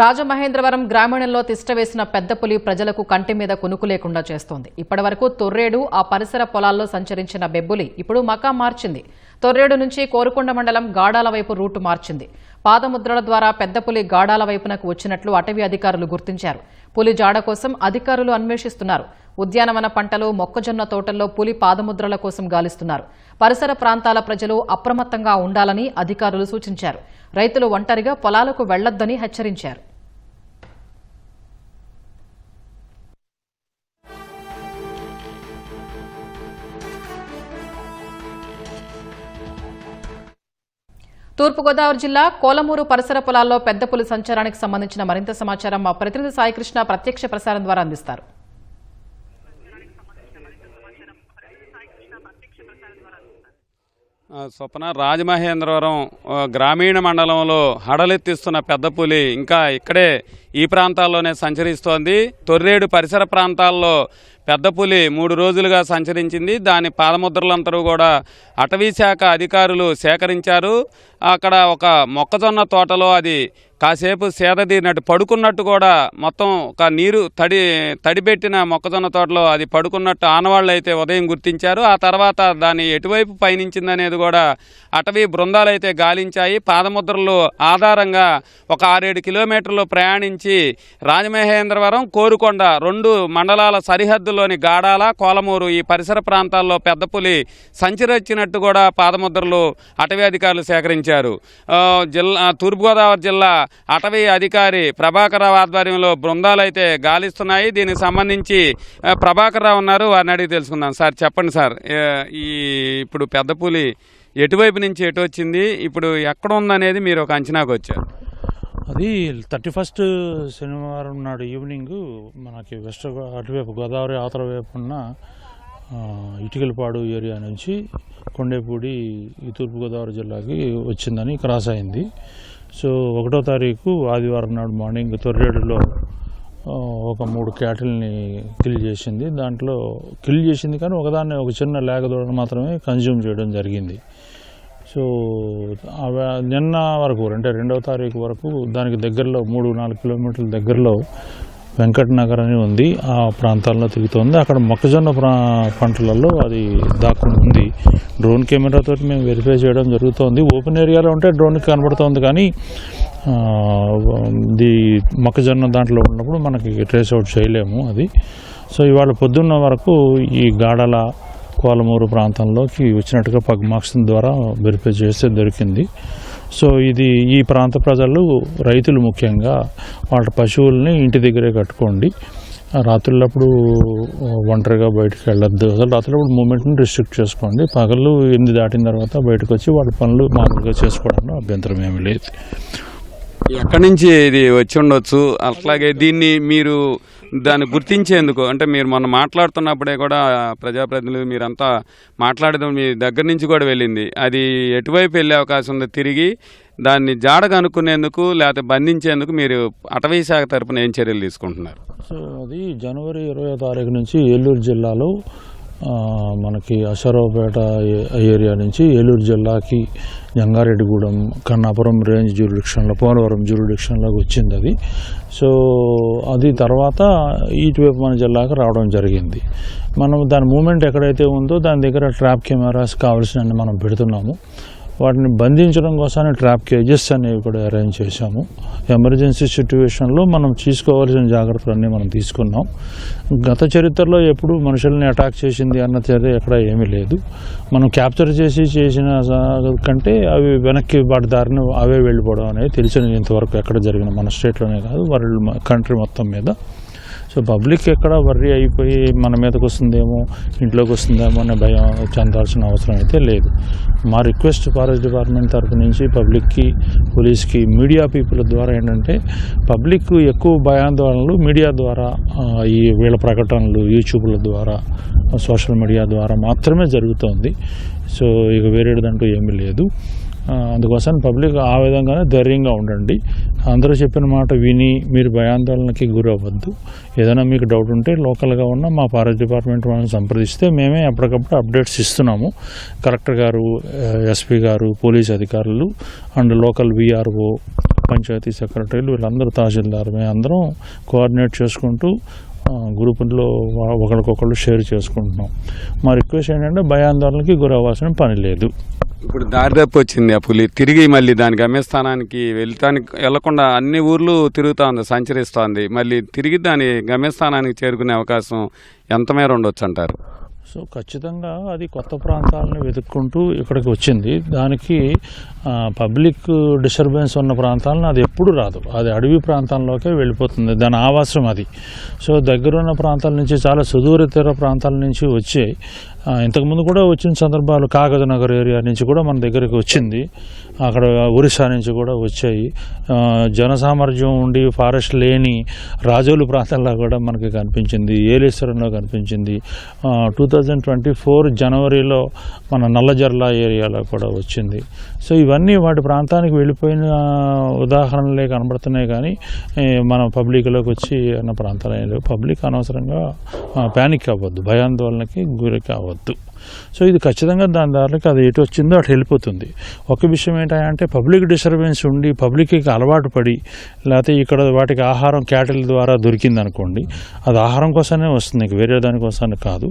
రాజమహేంద్రవరం గ్రామీణంలో తిష్టవేసిన పెద్ద పులి ప్రజలకు కంటి మీద కునుకు లేకుండా చేస్తోంది. ఇప్పటివరకు తొర్రేడు ఆ పరిసర పొలాల్లో సంచరించిన బెబ్బులి ఇప్పుడు మకాం మార్చింది. తొర్రేడు నుంచి కోరుకొండ మండలం గాడాల వైపు రూటు మార్చింది. పాదముద్రల ద్వారా పెద్ద పులి గాడాల వైపునకు వచ్చినట్లు అటవీ అధికారులు గుర్తించారు. పులి జాడ కోసం అధికారులు అన్వేషిస్తున్నారు. ఉద్యానవన పంటలు, మొక్కజొన్న తోటల్లో పులి పాదముద్రల కోసం గాలిస్తున్నారు. పరిసర ప్రాంతాల ప్రజలు అప్రమత్తంగా ఉండాలని అధికారులు సూచించారు. రైతులు ఒంటరిగా పొలాలకు వెళ్లొద్దని హెచ్చరించారు. తూర్పుగోదావరి జిల్లా కోలమూరు పరిసర పొలాల్లో పెద్ద పులి సంచారానికి సంబంధించిన మరింత సమాచారం మా ప్రతినిధి సాయికృష్ణ ప్రత్యక్ష ప్రసారం ద్వారా అందిస్తారు. స్వప్న, రాజమహేంద్రవరం గ్రామీణ మండలంలో హడలెత్తిస్తున్న పెద్ద పులి ఇంకా ఇక్కడే ఈ ప్రాంతాల్లోనే సంచరిస్తోంది. తొర్రేడు పరిసర ప్రాంతాల్లో పెద్ద పులి 3 రోజులుగా సంచరించింది. దాని పాదముద్రలంతా కూడా అటవీ శాఖ అధికారులు సేకరించారు. అక్కడ ఒక మొక్కజొన్న తోటలో అది కాసేపు సేదతీరినట్టు పడుకున్నట్టు కూడా మొత్తం ఒక నీరు తడిపెట్టిన మొక్కజొన్న తోటలో అది పడుకున్నట్టు ఆనవాళ్ళు అయితే ఉదయం గుర్తించారు. ఆ తర్వాత దాన్ని ఎటువైపు పయనించిందనేది కూడా అటవీ బృందాలు అయితే గాలించాయి. పాదముద్రలు ఆధారంగా ఒక 6-7 కిలోమీటర్లు ప్రయాణించి రాజమహేంద్రవరం, కోరుకొండ 2 మండలాల సరిహద్దుల్లోని గాడాల, కోలమూరు ఈ పరిసర ప్రాంతాల్లో పెద్ద పులి సంచరించినట్టు కూడా పాదముద్రలు అటవీ అధికారులు సేకరించారు. తూర్పుగోదావరి జిల్లా అటవీ అధికారి ప్రభాకర్ రావు ఆధ్వర్యంలో బృందాలు అయితే గాలిస్తున్నాయి. దీనికి సంబంధించి ప్రభాకర్ రావు ఉన్నారు, వారిని అడిగి తెలుసుకుందాం. సార్ చెప్పండి సార్, ఇప్పుడు పెద్ద పులి ఎటువైపు నుంచి ఎటు వచ్చింది, ఇప్పుడు ఎక్కడ ఉందనేది మీరు ఒక అంచనాకు వచ్చారు? అది 31st శనివారం నాడు ఈవినింగ్ మనకి వెస్ట్ అటువైపు గోదావరి అవతల వైపు ఉన్న ఇటుకలపాడు ఏరియా నుంచి కొండేపూడి ఈ తూర్పుగోదావరి జిల్లాకి వచ్చిందని క్రాస్ అయింది. సో 1వ తారీఖు ఆదివారం నాడు మార్నింగ్ తొర్రేడులో ఒక 3 క్యాటిల్ని కిల్ చేసింది. దాంట్లో కిల్ చేసింది కానీ ఒక చిన్న లేగదూడను మాత్రమే కన్జ్యూమ్ చేయడం జరిగింది. సో నిన్న వరకు అంటే 2వ తారీఖు వరకు దానికి దగ్గరలో 3-4 కిలోమీటర్ల దగ్గరలో వెంకటనగర్ అని ఉంది, ఆ ప్రాంతాల్లో తిరుగుతుంది. అక్కడ మొక్కజొన్న పంటలలో అది దాక్కుని ఉంది. డ్రోన్ కెమెరాతో మేము వెరిఫై చేయడం జరుగుతోంది. ఓపెన్ ఏరియాలో ఉంటే డ్రోన్కి కనబడుతోంది కానీ ఇది మొక్కజొన్న దాంట్లో ఉన్నప్పుడు మనకి ట్రేస్ అవుట్ చేయలేము అది. సో ఇవాళ పొద్దున్న వరకు ఈ గాడల, కోలమూరు ప్రాంతంలోకి వచ్చినట్టుగా పగ్ మార్క్స్ ద్వారా వెరిఫై చేస్తే దొరికింది. సో ఇది ఈ ప్రాంత ప్రజలు, రైతులు ముఖ్యంగా వాళ్ళ పశువుల్ని ఇంటి దగ్గరే కట్టుకోండి. రాత్రులప్పుడు ఒంటరిగా బయటకు వెళ్ళొద్దు. అసలు రాత్రులప్పుడు మూమెంట్ని రిస్ట్రిక్ట్ చేసుకోండి. పగళ్ళు 8 దాటిన తర్వాత బయటకు వచ్చి వాళ్ళ పనులు మామూలుగా చేసుకోవడంలో అభ్యంతరం ఏమీ లేదు. ఎక్కడి నుంచి ఇది వచ్చి ఉండొచ్చు? అట్లాగే దీన్ని మీరు దాన్ని గుర్తించేందుకు అంటే మీరు మొన్న మాట్లాడుతున్నప్పుడే కూడా ప్రజాప్రతినిధులు మీరంతా మాట్లాడడం మీ దగ్గర నుంచి కూడా వెళ్ళింది. అది ఎటువైపు వెళ్ళే అవకాశం ఉంది? తిరిగి దాన్ని జాడ కనుక్కునేందుకు లేకపోతే బంధించేందుకు మీరు అటవీ శాఖ తరపున ఏం చర్యలు తీసుకుంటున్నారు? సో అది జనవరి 20వ తారీఖు నుంచి ఏలూరు జిల్లాలో మనకి అశరావుపేట ఏరియా నుంచి ఏలూరు జిల్లాకి జంగారెడ్డిగూడెం, కన్నాపురం రేంజ్ జ్యూరిడిక్షన్లో, పోలవరం జ్యూరిడిక్షన్లోకి వచ్చింది అది. సో అది తర్వాత ఇటువైపు మన జిల్లాకు రావడం జరిగింది. మనం దాని మూమెంట్ ఎక్కడైతే ఉందో దాని దగ్గర ట్రాప్ కెమెరాస్ కావాల్సినవి మనం పెడుతున్నాము. వాటిని బంధించడం కోసం ట్రాప్ కేజెస్ అనేవి కూడా అరేంజ్ చేశాము. ఎమర్జెన్సీ సిచ్యువేషన్లో మనం తీసుకోవాల్సిన జాగ్రత్తలన్నీ మనం తీసుకున్నాం. గత చరిత్రలో ఎప్పుడు మనుషుల్ని అటాక్ చేసింది అన్న చర్య ఎక్కడ ఏమీ లేదు. మనం క్యాప్చర్ చేసిన కంటే అవి వెనక్కి వాటి దారిని అవే వెళ్ళిపోవడం అనేది తెలిసిన ఇంతవరకు ఎక్కడ జరిగిన మన స్టేట్లోనే కాదు, వరల్డ్ కంట్రీ మొత్తం మీద. సో పబ్లిక్ ఎక్కడ వర్రీ అయిపోయి మన మీదకి వస్తుందేమో, ఇంట్లోకి వస్తుందేమో అనే భయం చెందాల్సిన అవసరం అయితే లేదు. మా రిక్వెస్ట్ ఫారెస్ట్ డిపార్ట్మెంట్ తరఫు నుంచి పబ్లిక్కి, పోలీస్కి, మీడియా పీపుల్ ద్వారా ఏంటంటే పబ్లిక్ ఎక్కువ భయాందోళనలు మీడియా ద్వారా, ఈ వీళ్ళ ప్రకటనలు యూట్యూబ్ల ద్వారా, సోషల్ మీడియా ద్వారా మాత్రమే జరుగుతోంది. సో ఇక వేరేదంటూ ఏమీ లేదు. అందుకోసం పబ్లిక్ ఆ విధంగానే ధైర్యంగా ఉండండి. అందరూ చెప్పిన మాట విని మీరు భయాందోళనకి గురవ్వద్దు. ఏదైనా మీకు డౌట్ ఉంటే లోకల్గా ఉన్న మా ఫారెస్ట్ డిపార్ట్మెంట్ వాళ్ళని సంప్రదిస్తే మేమే ఎప్పటికప్పుడు అప్డేట్స్ ఇస్తున్నాము. కలెక్టర్ గారు, ఎస్పీ గారు, పోలీస్ అధికారులు అండ్ లోకల్ విఆర్ఓ, పంచాయతీ సెక్రటరీలు వీళ్ళందరూ తహసీల్దార్ మేము అందరం కోఆర్డినేట్ చేసుకుంటూ గ్రూపుల్లో ఒకరికొకళ్ళు షేర్ చేసుకుంటున్నాం. మా రిక్వెస్ట్ ఏంటంటే భయాందోళనకి గురవ్వాల్సిన పని లేదు. ఇప్పుడు దారి తప్పి వచ్చింది ఆ పులి, తిరిగి మళ్ళీ దాని గమ్యస్థానానికి వెళ్లకుండా అన్ని ఊర్లు తిరుగుతూ ఉంది, సంచరిస్తోంది. మళ్ళీ తిరిగి దాని గమ్యస్థానానికి చేరుకునే అవకాశం ఎంత మేర ఉండొచ్చు అంటారు? సో ఖచ్చితంగా అది కొత్త ప్రాంతాలను వెతుక్కుంటూ ఇక్కడికి వచ్చింది. దానికి పబ్లిక్ డిస్టర్బెన్స్ ఉన్న ప్రాంతాలను అది ఎప్పుడు రాదు, అది అడవి ప్రాంతాల్లోకే వెళ్ళిపోతుంది, దాని ఆవాసం అది. సో దగ్గరున్న ప్రాంతాల నుంచి చాలా సుదూర తీర ప్రాంతాల నుంచి వచ్చే ఇంతకుముందు కూడా వచ్చిన సందర్భాలు కాగజ్ నగర్ ఏరియా నుంచి కూడా మన దగ్గరికి వచ్చింది, అక్కడ ఒరిస్సా నుంచి కూడా వచ్చాయి. జనసామర్థ్యం ఉండి ఫారెస్ట్ లేని రాజోలు ప్రాంతాల్లో కూడా మనకి కనిపించింది, ఏలేశ్వరంలో కనిపించింది. 2024 జనవరిలో మన నల్లజర్ల ఏరియాలో కూడా వచ్చింది. సో ఇవన్నీ వాటి ప్రాంతానికి వెళ్ళిపోయిన ఉదాహరణలే కనబడుతున్నాయి, కానీ మన పబ్లిక్లోకి వచ్చి అన్న ప్రాంతాలు ఏం లేవు. పబ్లిక్ అనవసరంగా ప్యానిక్ అవ్వద్దు, భయాందోళనకి గురి కావద్దు. సో ఇది ఖచ్చితంగా దాని దారిలోకి అది ఎటు వచ్చిందో అటు వెళ్ళిపోతుంది. ఒక విషయం ఏంటంటే పబ్లిక్ డిస్టర్బెన్స్ ఉండి పబ్లిక్కి అలవాటు పడి, లేకపోతే ఇక్కడ వాటికి ఆహారం క్యాటిల్ ద్వారా దొరికింది అనుకోండి, అది ఆహారం కోసమే వస్తుంది, వేరే దానికోసాన్ని కాదు.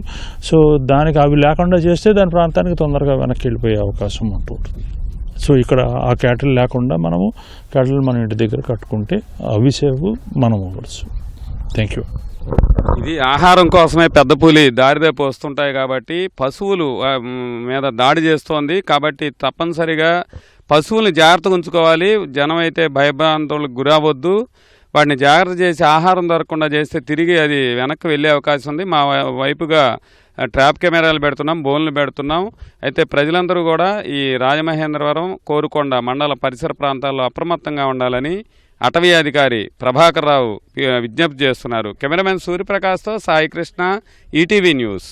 సో దానికి అవి లేకుండా చేస్తే దాని ప్రాంతానికి తొందరగా వెనక్కి వెళ్ళిపోయే అవకాశం ఉంటుంది. సో ఇక్కడ ఆ క్యాటిల్ లేకుండా మనము క్యాటిల్ మన ఇంటి దగ్గర కట్టుకుంటే అవి సేవ్, మనం అవ్వచ్చు. Thank you. ఇది ఆహారం కోసమే పెద్ద పులి దారిదేపు వస్తుంటాయి కాబట్టి పశువులు మీద దాడి చేస్తోంది. కాబట్టి తప్పనిసరిగా పశువుల్ని జాగ్రత్తగా ఉంచుకోవాలి. జనం అయితే భయభ్రాంతులకు గురవద్దు. వాటిని జాగ్రత్త చేసి ఆహారం దొరకకుండా చేస్తే తిరిగి అది వెనక్కి వెళ్ళే అవకాశం ఉంది. మా వైపుగా ట్రాప్ కెమెరాలు పెడుతున్నాం, బోన్లు పెడుతున్నాం. అయితే ప్రజలందరూ కూడా ఈ రాజమహేంద్రవరం, కోరుకొండ మండల పరిసర ప్రాంతాల్లో అప్రమత్తంగా ఉండాలని అటవీ అధికారి ప్రభాకర్ రావు విజ్ఞప్తి చేస్తున్నారు. కెమెరామెన్ సూర్యప్రకాష్తో సాయి కృష్ణ, ఈటీవీ న్యూస్.